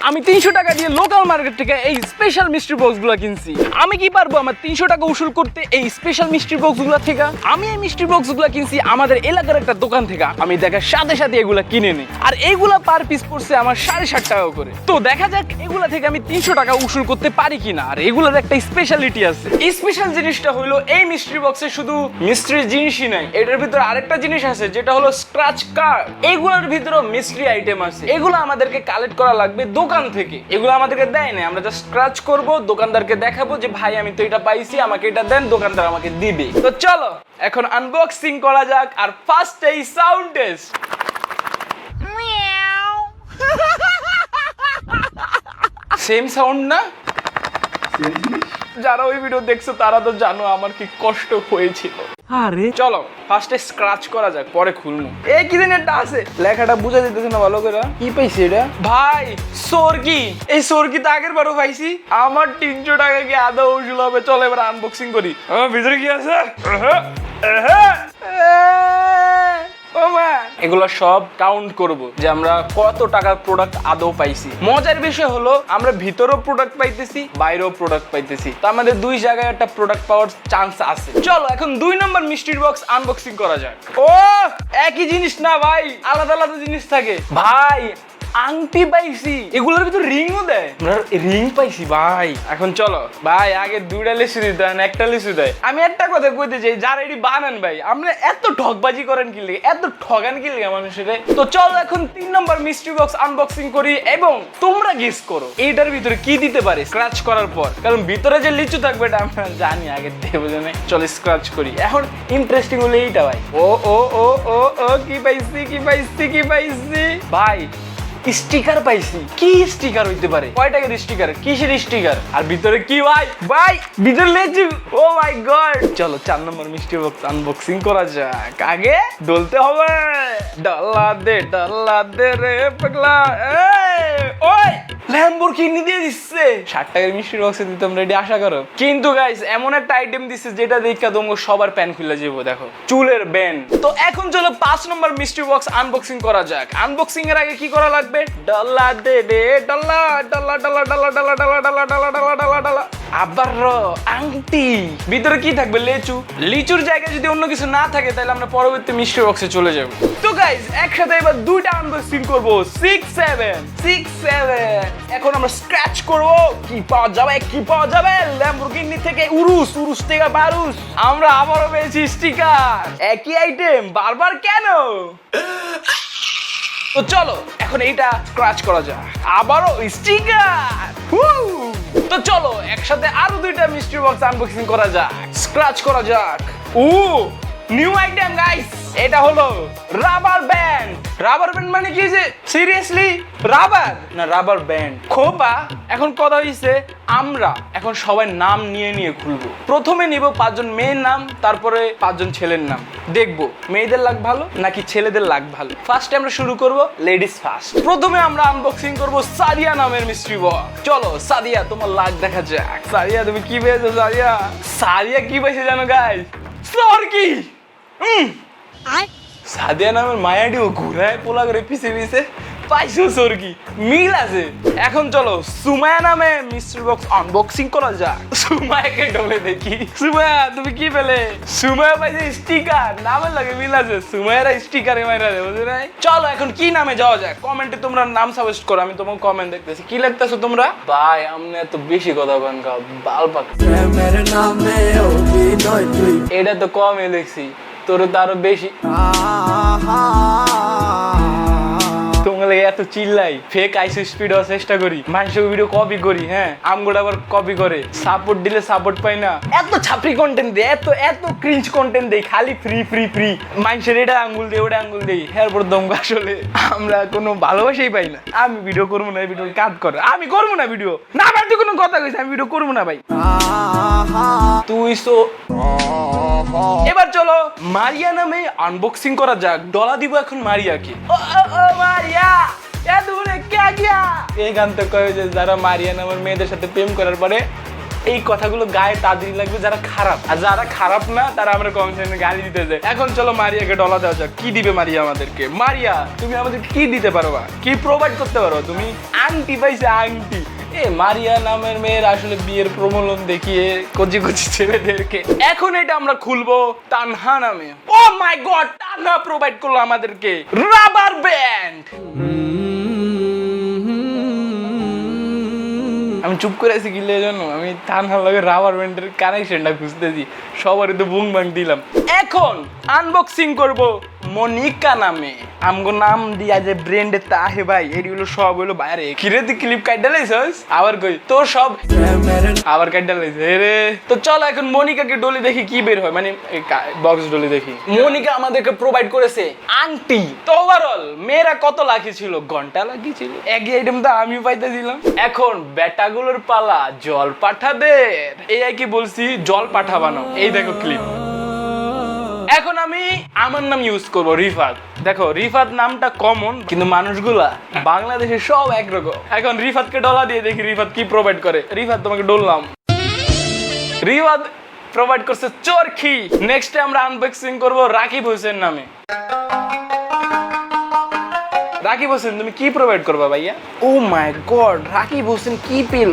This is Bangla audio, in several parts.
আমি 300 টাকা দিয়ে লোকাল মার্কেট থেকে এই স্পেশাল মিষ্টি বক্সগুলো কিনছি। আমি কি পারবো আমার 300 টাকা উসুল করতে এই স্পেশাল মিষ্টি বক্সগুলো থেকে? আমি এই মিষ্টি বক্সগুলো কিনছি আমাদের এলাকার একটা দোকান থেকে। আমি দেখার সাথে সাথে এগুলা কিনে নিই, আর এইগুলা পার পিস পড়ছে আমার 7.5 টাকা করে। তো দেখা যাক এগুলা থেকে আমি 300 টাকা উসুল করতে পারি কিনা। আর এগুলার একটা স্পেশালিটি আছে। এই স্পেশাল জিনিসটা হলো এই মিষ্টি বক্সে শুধু মিষ্টির জিনিসই নাই, এটার ভিতরে আরেকটা জিনিস আছে যেটা হলো স্ক্র্যাচ কার্ড। এগুলোর ভিতরে মিষ্টি আইটেম আছে, এগুলো আমাদেরকে কালেক্ট করা লাগবে দোকান থেকে। এগুলো আমাদেরকে দেয় না, আমরা জাস্ট স্ক্র্যাচ করব, দোকানদারকে দেখাবো যে ভাই আমি তো এটা পাইছি, আমাকে এটা দেন, দোকানদার আমাকে দিবে। তো চলো এখন আনবক্সিং করা যাক। আর ফার্স্ট এই সাউন্ড টেস্ট। সেম সাউন্ড না? যারা ওই ভিডিও দেখছো তারা তো জানো আমার কি কষ্ট হয়েছিল। আরে চলো ফার্স্টে স্ক্র্যাচ করা যাক, পরে খুলবো। এই কি দিন এটা আছে, লেখাটা বুঝা যেতেছে না ভালো করে। কি পাইছি এটা? ভাই সরকি। এই সরকি তো আগের বারও পাইছি। আমার 300 টাকা কি আদৌ উসুল হবে? চলো এবার আনবক্সিং করি। আমার ভিতরে কি আছে? এগুলো সব কাউন্ট করব যে আমরা কত টাকার প্রোডাক্ট আদৌ পাইছি। মজার বিষয় হলো আমরা ভিতরেও প্রোডাক্ট পাইতেছি, বাইরেও প্রোডাক্ট পাইতেছি। তো আমাদের দুই জায়গায় একটা প্রোডাক্ট পাওয়ার চান্স আছে। চলো এখন 2 নম্বর মিষ্টির বক্স আনবক্সিং করা যাক। ও একই জিনিস না ভাই, আলাদা আলাদা জিনিস থাকে ভাই। আংটি পাইছি, এগুলোর ভিতর রিংও দেয়। আমরা রিং পাইছি ভাই। এখন চলো ভাই আগে 2টা লিচু দিতে হয় না, একটা লিচু দেয়। আমি একটা কথা কইতে চাই, যারা এটি বানান ভাই আমরা এত ঠকবাজি করেন কি লাগে, এত ঠগান কি লাগে মানুষের? তো চলো এখন 3 নম্বর মিষ্টি বক্স আনবক্সিং করি এবং তোমরা গেস করো এইটার ভিতরে কি দিতে পারে স্ক্র্যাচ করার পর। কারণ ভিতরে যে লিচু থাকবে এটা আমরা জানি আগে থেকে, বুঝলে? চলো স্ক্র্যাচ করি। এখন ইন্টারেস্টিং হলো এইটা ভাই। ও ও ও ও ও কি পাইছি কি পাইছি কি পাইছি ভাই? স্টিকার পাইছি। কি স্টিকার হইতে পারে? কয় টাকার স্টিকার? কিসের স্টিকার? আর ভিতরে কি ভাই? ভাই ভিতরে লেচু। ও মাই গড। চলো 4 নম্বর মিষ্টি বক্স আনবক্সিং করা যাক। আগে ডলতে হবে। ডালা দে রে পাগলা। ওই ল্যাম্বরগিনি দিয়ে দিচ্ছে। 60 টাকার মিষ্টি বক্সে দিতে আমরা রেডি আশা করো। কিন্তু গাইস এমন একটা আইটেম দিচ্ছে যেটা দেখা তোমাকে সবার প্যান খুলে যাবো। দেখো চুলের ব্যান্ড। তো এখন চলো 5 নম্বর মিষ্টি বক্স আনবক্সিং করা যাক। আনবক্সিং এর আগে কি করা লাগবে? ডালা দে রে ডালা ডালা ডালা ডালা ডালা ডালা ডালা ডালা ডালা ডালা ডালা। আবার আংটি। ভিতরে কি থাকবে? লেচু। লিচুর জায়গায় যদি অন্য কিছু না থাকে তাহলে আমরা পরবর্তী মিষ্টি বক্সে চলে যাব। তো গাইস একসাথে এবার 2টা আনবক্সিং করব। 6 7 এখন আমরা স্ক্র্যাচ করব। কি পাওয়া যাবে? কি পাওয়া যাবে? ল্যাম্বরগিনি থেকে উরুস থেকে বারুস। আমরা আবারও পেয়েছি স্টিকার। একই আইটেম বারবার কেন? তো চলো এখন এইটা স্ক্র্যাচ করা যাক। আবারও স্টিকার। তো চলো একসাথে আরো 2টা মিষ্টি বক্স আনবক্সিং করা যাক, স্ক্র্যাচ করা যাক। নিউ আইটেম গাইস, এটা হলো রাবার ব্যান্ড। রাবার ব্যান্ড মানে কি? যে সিরিয়াসলি রাবার না রাবার ব্যান্ড খোপা। এখন কথা হইছে আমরা এখন সবাই নাম নিয়ে নিয়ে খুলবো। প্রথমে নিব 5 জন মেয়ের নাম, তারপরে 5 জন ছেলের নাম। দেখবো মেয়েদের লাগ ভালো নাকি ছেলেদের লাগ ভালো। ফার্স্টে আমরা শুরু করব লেডিস ফার্স্ট। প্রথমে আমরা আনবক্সিং করব সাদিয়া নামের মিষ্টি বক্স। চলো সাদিয়া তোমার লাগ দেখা যাক। সাদিয়া তুমি কি পেয়েছো? সাদিয়া কি পাইছে জানো গাইস? সরকি। সাদিয়া নামের মায়াডিও ঘুরায় পোলা করে পিছে পিছে পাইছো সরকি। মিল আছে। এখন চলো সুমায়া নামে মিষ্টি বক্স আনবক্সিং করা যাক। সুমায়াকে ডলে দেখি। সুমায়া তুমি কি পেলে? সুমায়া পাইছে স্টিকার। নামের লাগে মিল আছে। সুমায়ারা স্টিকারে মাইরা দেয়, বুঝলে নাই? চলো এখন কি নামে যাওয়া যাক। কমেন্টে তোমরা নাম সাজেস্ট করো, আমি তোমার কমেন্ট দেখতেছি। কি লাগতেছো তোমরা? ভাই আমনে এত বেশি কথা বলেন কা বাল পাক। এটা তো কমই দেখছি, তোর তো আরো বেশি। তোমার এত চিল্লাই ফেক আইসি স্পিড হওয়ার চেষ্টা করি, মানুষের ভিডিও কপি করি। হ্যাঁ আমগুলো আবার কপি করে, সাপোর্ট দিলে সাপোর্ট পাই না। এত ছাপরি কন্টেন্ট দেয়, এত ক্রিঞ্জ কন্টেন্ট দেই, খালি ফ্রি ফ্রি ফ্রি। মানুষের এটা আঙ্গুল দেই, ওটা আঙ্গুল দেই। এরপর দমকা আসলে আমরা কোনো ভালোবাসাই পাই না। আমি ভিডিও করবো না, ভিডিও কাট করে আমি করবো না ভিডিও। না ভাই তুই কোনো কথা কইস, আমি ভিডিও করবো না ভাই। তুই সো এবার চলো মারিয়া নামে আনবক্সিং করা যাক। ডলা দিব এখন মারিয়াকে। ও মারিয়া এ দূরে কে গিয়া। এই গান তো কয় যে যারা মারিয়া নামের মেয়েদের সাথে প্রেম করার পরে এই কথাগুলো গায়ে তাদেরই লাগবে যারা খারাপ, আর যারা খারাপ না তারা আমরা কমেন্টে গালি দিতে যাই। এখন চলো মারিয়াকে ডলা দেওয়া যাক। কি দিবে মারিয়া আমাদেরকে? মারিয়া তুমি আমাদেরকে কি দিতে পারবা, কি প্রোভাইড করতে পারো? তুমি আংটি পাইছে, আংটি। মারিয়া নামের মেয়ের আসলে বিয়ের প্রমোলন দেখিয়ে কচি কচি ছেলেদেরকে এখন এটা আমরা খুলবো তানহা নামে। ও মাই গড, তানহা প্রোভাইড করলো আমাদেরকে রাবার ব্যান্ড। আমি চুপ করে আছি কি জানো, আমি তানহার লগে রাবার ব্যান্ডের কানেকশনটা খুঁজতেছি, সবারই তো বুং বাং দিলাম। এখন আনবক্সিং করব মনিকা নামে। আমগো নাম দিয়া যে ব্র্যান্ডে তাহে ভাই, এটি হলো সব হলো বাইরে। কিরে তুই ক্লিপ কাইটা লাইছস? আবার কই তোর সব আবার কাইটা লাইছ রে। তো চল এখন মনিকাকে ডলি দেখি কি বের হয়, মানে বক্স ডলি দেখি। মনিকা আমাদেরকে প্রোভাইড করেছে আংটি। তো ওভারঅল মেয়েরা কত লাকি ছিল? ঘন্টা লাকি ছিল। একই আইটেম তো আমিও পাইতেছিলাম। এখন বেটাগুলোর পালা, জল পাঠাদের। এই কি বলছি, জল পাঠাবানো। এই দেখো ক্লিপ। এখন আমি আমার নাম ইউজ করব রিফাত। দেখো রিফাত নামটা কমন, কিন্তু মানুষগুলা বাংলাদেশে সব একরকম। এখন রিফাতকে ডলা দিয়ে দেখি রিফাত কি প্রোভাইড করে। রিফাত তোমাকে ডললাম। রিফাত প্রোভাইড করছে চরখি। নেক্সটে আমরা আনবক্সিং করব রাকিব হোসেন নামে। রাকিব হোসেন তুমি কি প্রোভাইড করবা ভাইয়া? ও মাই গড, রাকিব হোসেন কি পেল?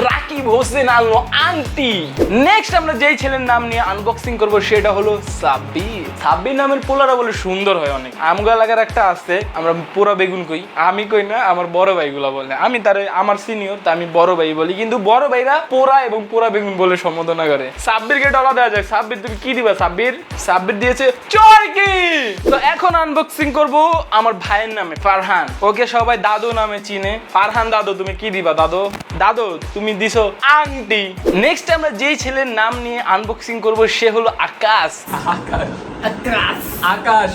রাকিব হোসেন আনলো আংটি। নেক্সট আমরা যেই ছেলের নাম নিয়ে আনবক্সিং করব সেটা হলো সাব্বির। সাব্বির নামের পোলারা বলে সুন্দর হয় অনেক। আমগা লাগার একটা আছে, আমরা পুরা বেগুন কই। আমি কই না, আমার বড় ভাইগুলা বলে। আমি তারে আমার সিনিয়র, তা আমি বড় ভাই বলি, কিন্তু বড় ভাইরা পোরা এবং পোরা বেগুন বলে সম্বোধনা করে। সাব্বিরকে ডলা দেওয়া যায়। সাব্বির তুমি কি দিবা? সাব্বির দিয়েছে চরকি। তো এখন আনবক্সিং করব আমার ভাইয়ের নামে ফারহান। ওকে সবাই দাদু নামে চিনে। ফারহান দাদু তুমি কি দিবা? দাদু তুমি দিছো আংটি। নেক্সট আমরা যেই ছেলের নাম নিয়ে আনবক্সিং করব সে হলো আকাশ। আকাশ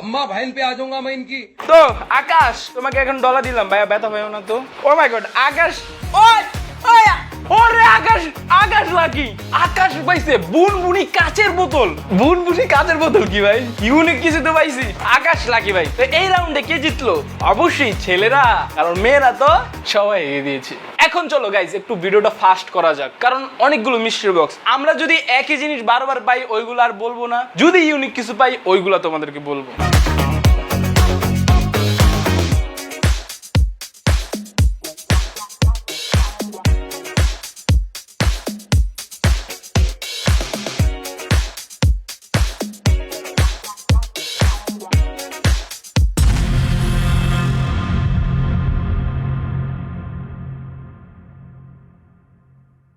अम्मा बहन पे आ जाऊंगा मैं इनकी। তো আকাশ তোমাকে এখন ডলা দিলাম ভাইয়া, ব্যথা পাইও না তো। ও মাই গড আকাশ, ওরে আকাশ লাকি। আকাশ পাইছে বুনবুনি কাচের বোতল। বুনবুনি কাচের বোতল কি ভাই, ইউনিক কিছু তো পাইছি। আকাশ লাকি ভাই। তো এই রাউন্ডে কে জিতলো? অবশ্যই ছেলেরা, কারণ মেয়েরা তো সবাই এগিয়ে দিয়েছে। এখন চলো গাইজ একটু ভিডিওটা ফাস্ট করা যাক, কারণ অনেকগুলো মিস্ট্রি বক্স। আমরা যদি একই জিনিস বারবার পাই ওইগুলো আর বলবো না, যদি ইউনিক কিছু পাই ওইগুলো তোমাদেরকে বলবো।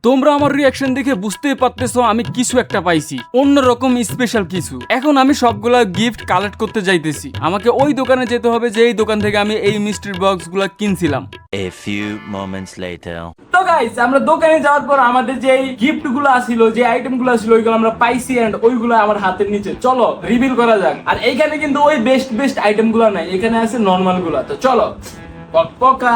তোমরা আমার রিয়াকশন দেখে বুঝতেই পারতেছো আমি কিছু একটা পাইছি, অন্যরকম স্পেশাল কিছু। এখন আমি সবগুলা গিফট কালেক্ট করতে যাইতেছি। আমাকে ওই দোকানে যেতে হবে যেই দোকান থেকে আমি এই মিস্ট্রি বক্সগুলো কিনছিলাম। A few moments later. তো গাইস আমরা দোকানে যাওয়ার পর আমাদের যে গিফট গুলো আসিল, যে আইটেম গুলো আসিল, ওইগুলো আমরা পাইছি এন্ড ওইগুলো আমার হাতের নিচে। চলো রিভিল করা যাক। আর এইখানে কিন্তু ওই বেস্ট আইটেম গুলো নাই, এখানে আছে নরমাল গুলা। তো চলো পকা।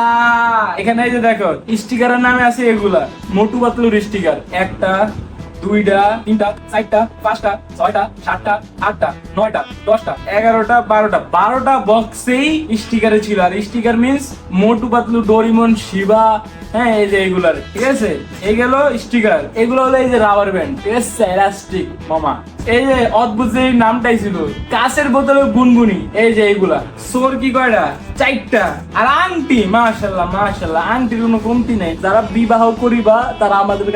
এখানে এই যে দেখো স্টিকারের নামে আছে এগুলা মোটু পাতলুর স্টিকার। 1টা 2টা 3টা 4টা 5টা 6টা 7টা 8টা 9টা 10টা 11টা 12টা বক্সেই স্টিকারে ছিল। আর sticker means Motu Patlu, Doraemon, Shiba, হ্যাঁ এই যে এগুলার, ঠিক আছে। এই গেল স্টিকার। এগুলো হলো এই যে রাবার ব্যান্ড, ঠিক আছে, এলাস্টিক মামা। এই যে অদ্ভুত যে নামটাই ছিল কাঁচের বোতলে বুনবুনি। এই যে এইগুলা সোর কি কয়টা? 4টা। আর আংটি, মাশাআল্লাহ আংটির কোনো কমতি নেই। যারা বিবাহ করিবা তারা আমাদের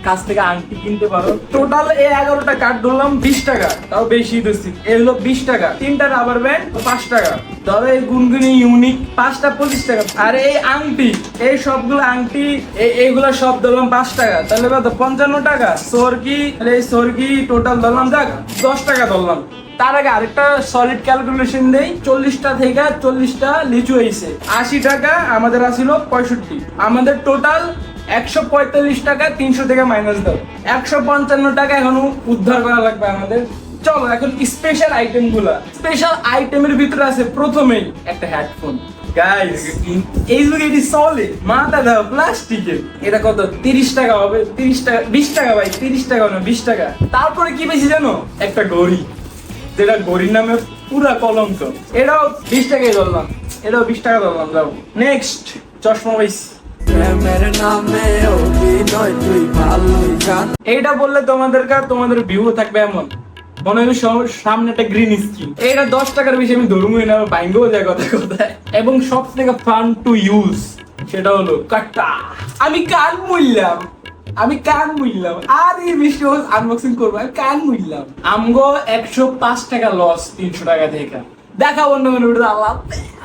কাছ থেকে আংটি কিনতে পারো। টোটাল এই 11টা কার্ড ধরলাম 20 টাকা, তাও বেশি দিচ্ছি। এই হলো 20 টাকা। 3টা রাবার ব্যান্ড 5 টাকা। ধরো এই গুনগুনি ইউনিক 5টা 25 টাকা। আর এই আংটি, এই সবগুলো আংটি এইগুলা সব ধরলাম 5 টাকা। তাহলে কত? 55 টাকা। সরকি টোটাল ধরলাম 10 টাকা ধরলাম। তার আগে আরেকটা সলিড ক্যালকুলেশন দেই। 40টা থেকে 40টা লিচু হয়েছে 80 টাকা, আমাদের আসিল 65। আমাদের টোটাল 145 টাকা। 300 থেকে মাইনাস দাও, 155 টাকা এখন উদ্ধার করা লাগবে আমাদের। চলো এখন স্পেশাল আইটেম গুলা। স্পেশাল আইটেমের ভিতরে আছে প্রথমেই একটা হেডফোন। গাইস এই যে এটি সলিড, মাথা দাও প্লাস্টিকের। এটা কত? 30 টাকা হবে। 30 টাকা 20 টাকা ভাই, 30 টাকা না 20 টাকা। তারপরে কি পেয়েছি জানো? একটা ঘড়ি, যেটা ঘড়ির নামে পুরা কলঙ্ক। এটাও 20 টাকাই ধরলাম, এটাও 20 টাকা ধরলাম। যাও নেক্সট চশমা পাইছি। প্রেমের নামে অভিনয় তুই ভালোই জান। এইটা বললে তোমাদের ভিউ থাকবে এমন মনে হয় সামনে একটা গ্রিন স্ক্রিন। এটা 10 টাকার বেশি আমি ধরুমই না, ভাঙ্গও যায় কথা কথায়। এবং সব থেকে ফান টু ইউজ সেটা হলো কাটা। আমি কান মুইলাম আর এই বেশি আনবক্সিং করবো, আমি কান মুইলাম। আমগো 105 টাকা লস 300 টাকা থেকে। দেখা অন্য কোনো ভিডিওতে। আল্লাহ হাফেজ।